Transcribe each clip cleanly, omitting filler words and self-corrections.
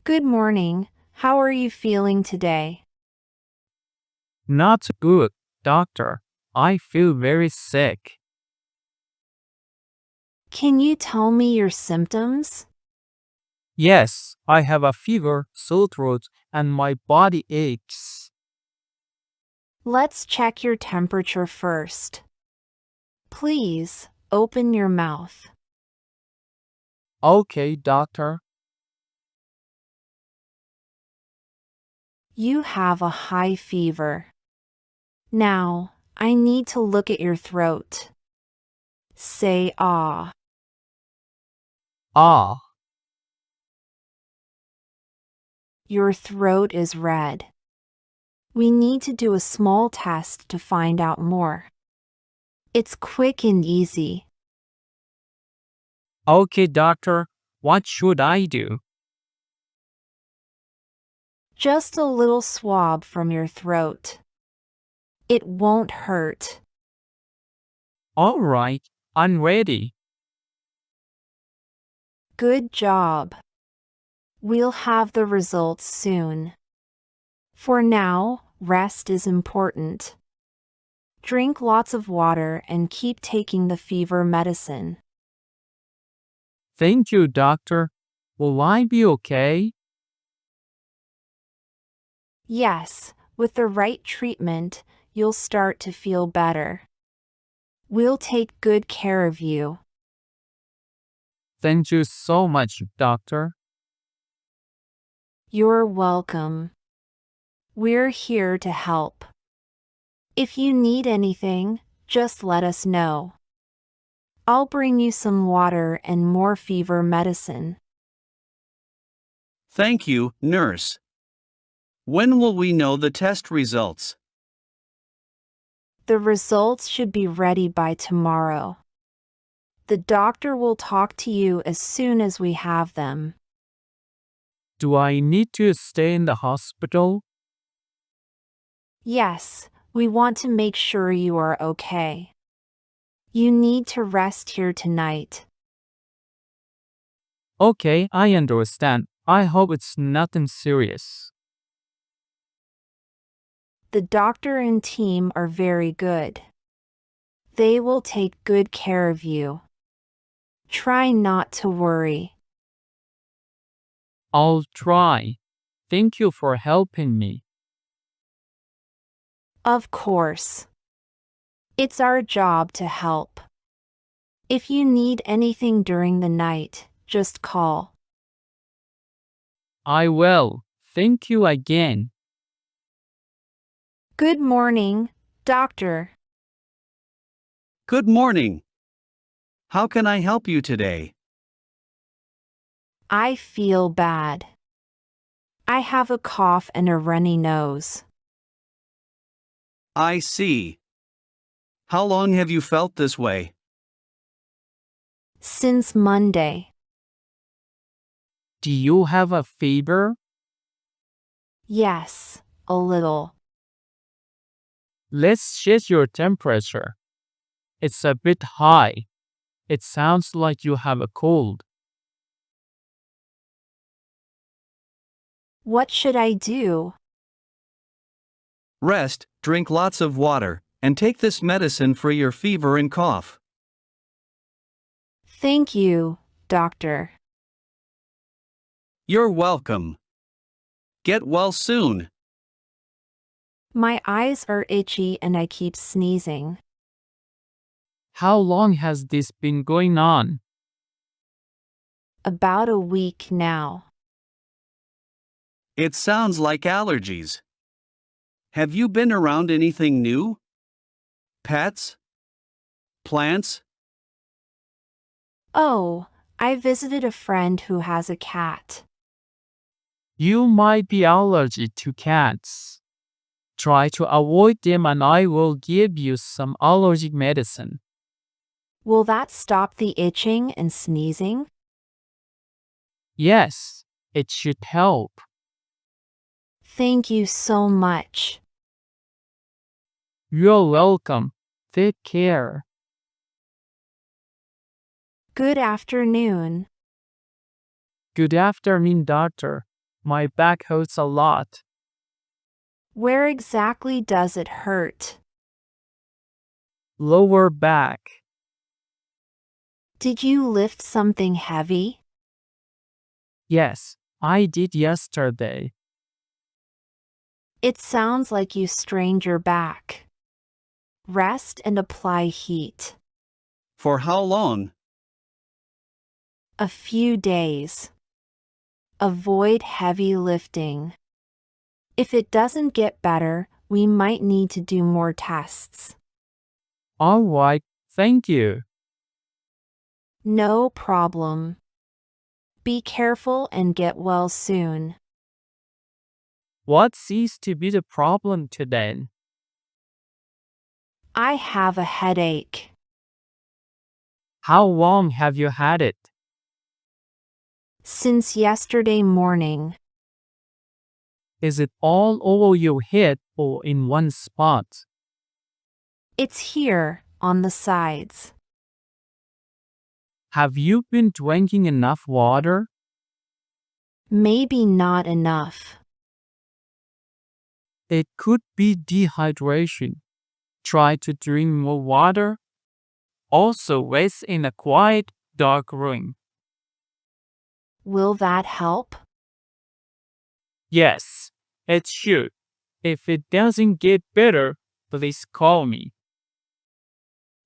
Good morning. How are you feeling today? Not good, doctor. I feel very sick. Can you tell me your symptoms? Yes, I have a fever, sore throat, and my body aches. Let's check your temperature first. Please, open your mouth. Okay, doctor. You have a high fever. Now, I need to look at your throat. Say ah. Ah, Your throat is red. We need to do a small test to find out more. It's quick and easy. okay, doctor. What should I do? Just a little swab from your throat. It won't hurt. All right, I'm ready. Good job. We'll have the results soon. For now, rest is important. Drink lots of water and keep taking the fever medicine. Thank you, doctor. Will I be okay? Yes, with the right treatment, you'll start to feel better. We'll take good care of you. Thank you so much, doctor. You're welcome. We're here to help. If you need anything, just let us know. I'll bring you some water and more fever medicine. Thank you, nurse. When will we know the test results? The results should be ready by tomorrow. The doctor will talk to you as soon as we have them. Do I need to stay in the hospital? Yes, we want to make sure you are okay. You need to rest here tonight. Okay, I understand. I hope it's nothing serious. The doctor and team are very good. They will take good care of you. Try not to worry. I'll try. Thank you for helping me. Of course. It's our job to help. If you need anything during the night, just call. I will. Thank you again. Good morning, doctor. Good morning. How can I help you today? I feel bad. I have a cough and a runny nose. I see. How long have you felt this way? Since Monday. Do you have a fever? Yes, a little. Let's check your temperature. It's a bit high. It sounds like you have a cold. What should I do? Rest, drink lots of water, and take this medicine for your fever and cough. Thank you, doctor. You're welcome. Get well soon. My eyes are itchy and I keep sneezing. How long has this been going on? About a week now. It sounds like allergies. Have you been around anything new? Pets? Plants? Oh, I visited a friend who has a cat. You might be allergic to cats. Try to avoid them and I will give you some allergic medicine. Will that stop the itching and sneezing? Yes, it should help. Thank you so much. You're welcome. Take care. Good afternoon. Good afternoon, doctor. My back hurts a lot. Where exactly does it hurt? Lower back. Did you lift something heavy? Yes, I did yesterday. It sounds like you strained your back. Rest and apply heat. For how long? A few days. Avoid heavy lifting. If it doesn't get better, we might need to do more tests. All right, thank you. No problem. Be careful and get well soon. What seems to be the problem today? I have a headache. How long have you had it? Since yesterday morning. Is it all over your head or in one spot? It's here, on the sides. Have you been drinking enough water? Maybe not enough. It could be dehydration. Try to drink more water. Also, rest in a quiet, dark room. Will that help? Yes, it should. If it doesn't get better, please call me.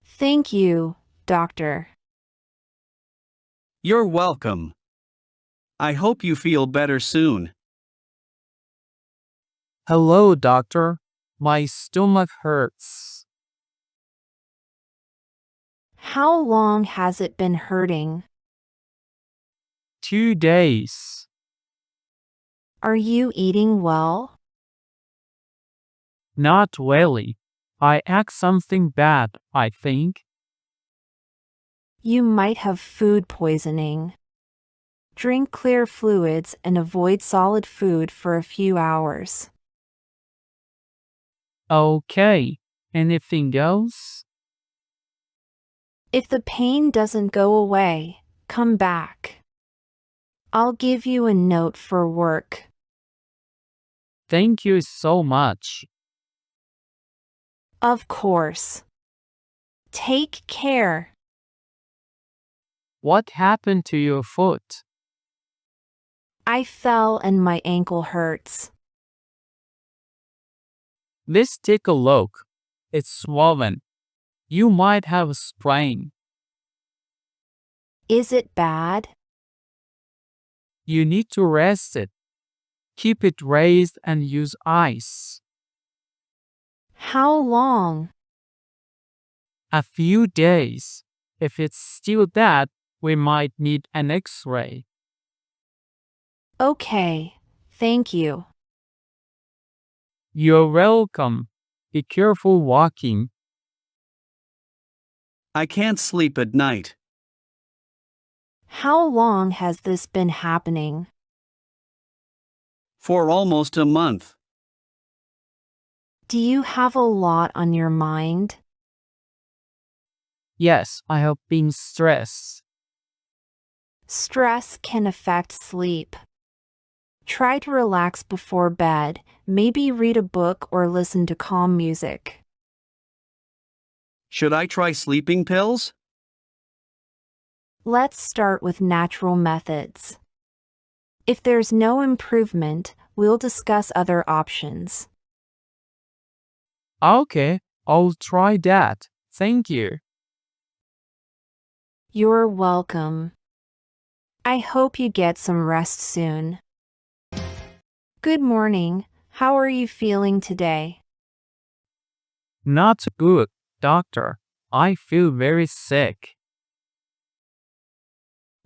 Thank you, doctor. You're welcome. I hope you feel better soon. Hello, doctor. My stomach hurts. How long has it been hurting? 2 days. Are you eating well? Not really. I ate something bad, I think. You might have food poisoning. Drink clear fluids and avoid solid food for a few hours. Okay. Anything else? If the pain doesn't go away, come back. I'll give you a note for work. Thank you so much. Of course. Take care. What happened to your foot? I fell and my ankle hurts. Let's take a look. It's swollen. You might have a sprain. Is it bad? You need to rest it. Keep it raised and use ice. How long? A few days. If it's still that, we might need an x-ray. Okay, thank you. You're welcome. Be careful walking. I can't sleep at night. How long has this been happening? For almost a month. Do you have a lot on your mind? Yes, I have been stressed. Stress can affect sleep. Try to relax before bed, maybe read a book or listen to calm music. Should I try sleeping pills? Let's start with natural methods. If there's no improvement, we'll discuss other options. Okay, I'll try that. Thank you. You're welcome. I hope you get some rest soon. Good morning. How are you feeling today? Not good, doctor. I feel very sick.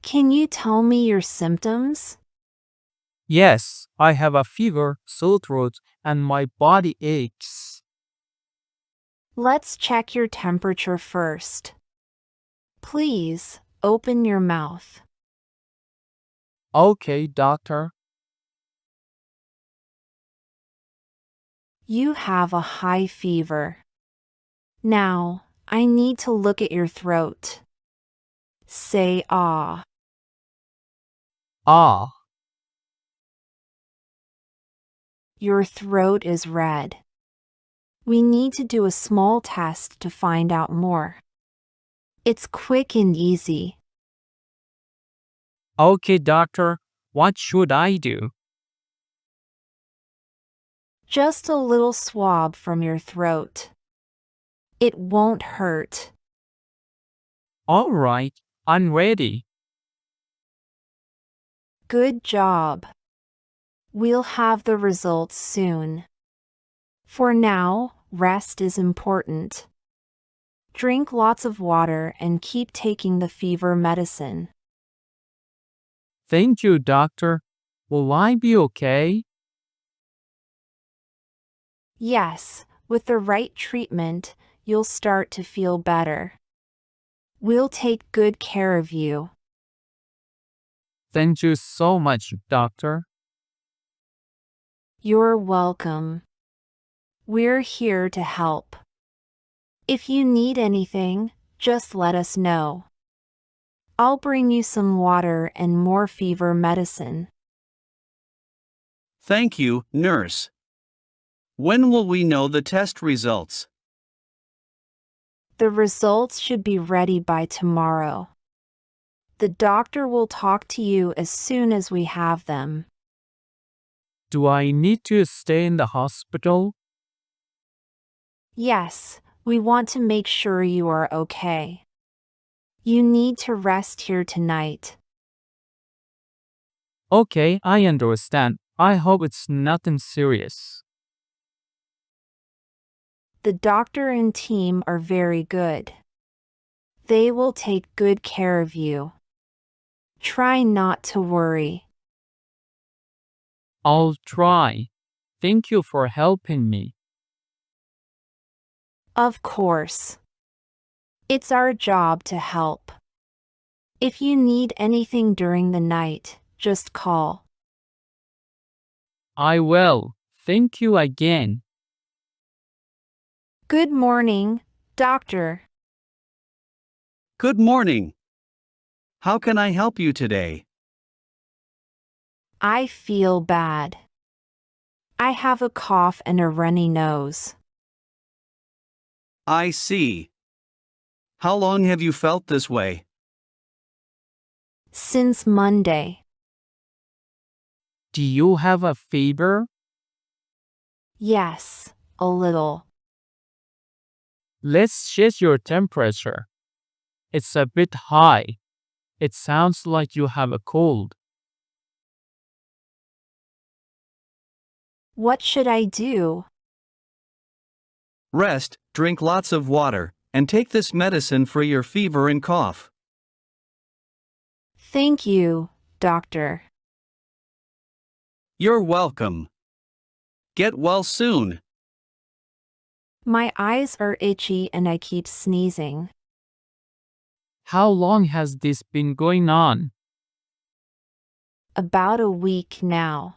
Can you tell me your symptoms? Yes, I have a fever, sore throat, and my body aches. Let's check your temperature first. Please, open your mouth. Okay, doctor. You have a high fever. Now, I need to look at your throat. Say ah. Ah. Your throat is red. We need to do a small test to find out more. It's quick and easy. Okay, doctor, what should I do? Just a little swab from your throat. It won't hurt. All right, I'm ready. Good job. We'll have the results soon. For now, rest is important. Drink lots of water and keep taking the fever medicine. Thank you, doctor. Will I be okay? Yes, with the right treatment, you'll start to feel better. We'll take good care of you. Thank you so much, doctor. You're welcome. We're here to help. If you need anything, just let us know. I'll bring you some water and more fever medicine. Thank you, nurse. When will we know the test results? The results should be ready by tomorrow. The doctor will talk to you as soon as we have them. Do I need to stay in the hospital? Yes, we want to make sure you are okay. You need to rest here tonight. Okay, I understand. I hope it's nothing serious. The doctor and team are very good. They will take good care of you. Try not to worry. I'll try. Thank you for helping me. Of course. It's our job to help. If you need anything during the night, just call. I will. Thank you again. Good morning, doctor. Good morning. How can I help you today? I feel bad. I have a cough and a runny nose. I see. How long have you felt this way? Since Monday. Do you have a fever? Yes, a little. Let's check your temperature. It's a bit high. It sounds like you have a cold. What should I do? Rest, drink lots of water, and take this medicine for your fever and cough. Thank you, doctor. You're welcome. Get well soon. My eyes are itchy and I keep sneezing. How long has this been going on? About a week now.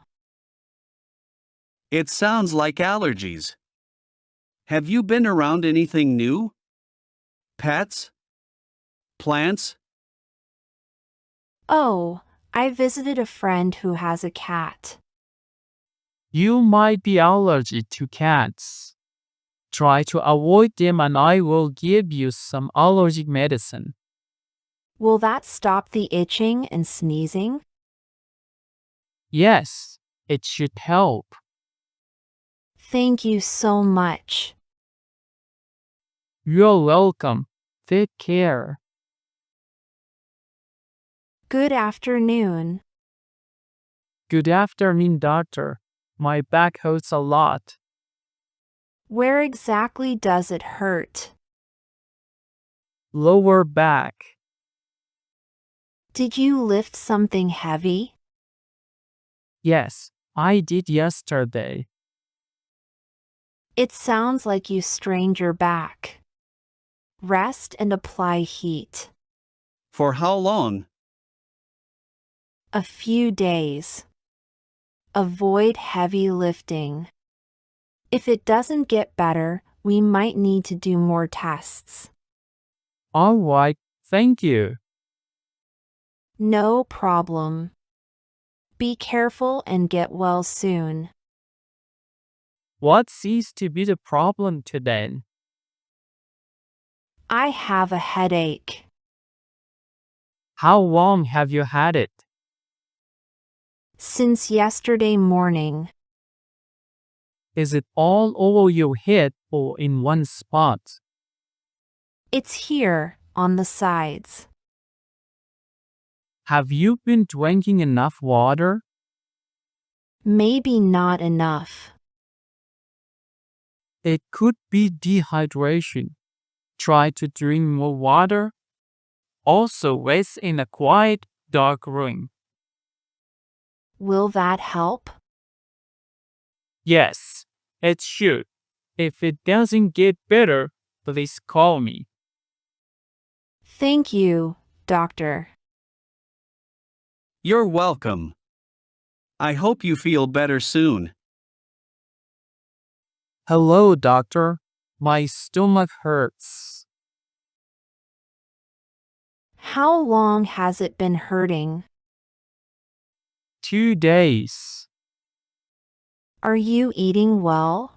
It sounds like allergies. Have you been around anything new? Pets? Plants? Oh, I visited a friend who has a cat. You might be allergic to cats. Try to avoid them and I will give you some allergic medicine. Will that stop the itching and sneezing? Yes, it should help. Thank you so much. You're welcome. Take care. Good afternoon. Good afternoon, doctor. My back hurts a lot. Where exactly does it hurt? Lower back. Did you lift something heavy? Yes, I did yesterday. It sounds like you strained your back. Rest and apply heat. For how long? A few days. Avoid heavy lifting. If it doesn't get better, we might need to do more tests. All right, thank you. No problem. Be careful and get well soon. What seems to be the problem today? I have a headache. How long have you had it? Since yesterday morning. Is it all over your head or in one spot? It's here, on the sides. Have you been drinking enough water? Maybe not enough. It could be dehydration. Try to drink more water. Also, rest in a quiet, dark room. Will that help? Yes, it should. If it doesn't get better, please call me. Thank you, doctor. You're welcome. I hope you feel better soon. Hello, doctor. My stomach hurts. How long has it been hurting? 2 days. Are you eating well?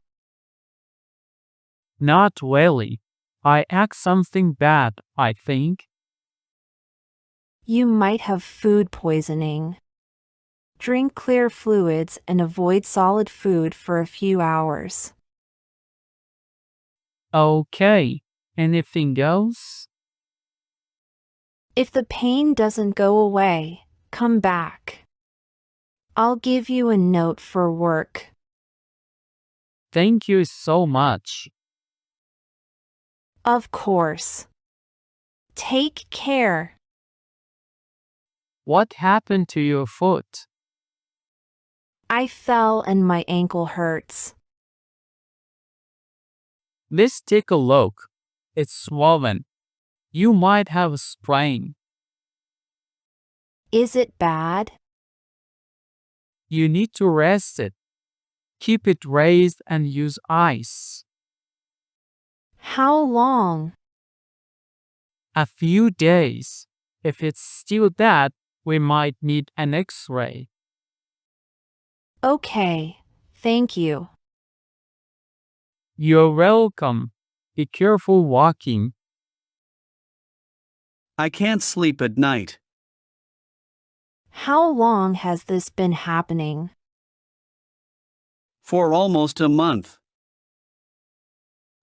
Not really. I ate something bad, I think. You might have food poisoning. Drink clear fluids and avoid solid food for a few hours. Okay. Anything else? If the pain doesn't go away, come back. I'll give you a note for work. Thank you so much. Of course. Take care. What happened to your foot? I fell and my ankle hurts. Let's take a look. It's swollen. You might have a sprain. Is it bad? You need to rest it. Keep it raised and use ice. How long? A few days. If it's still that, we might need an x-ray. Okay, thank you. You're welcome. Be careful walking. I can't sleep at night. How long has this been happening? For almost a month.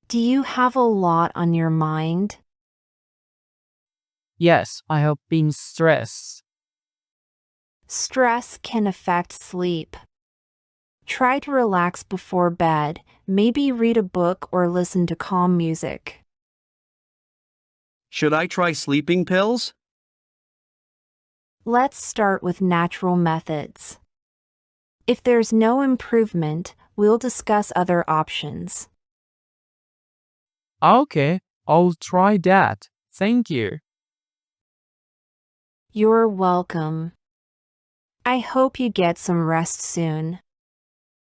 Do you have a lot on your mind? Yes, I have been stressed. Stress can affect sleep. Try to relax before bed, maybe read a book or listen to calm music. Should I try sleeping pills? Let's start with natural methods. If there's no improvement, we'll discuss other options. Okay, I'll try that. Thank you. You're welcome. I hope you get some rest soon.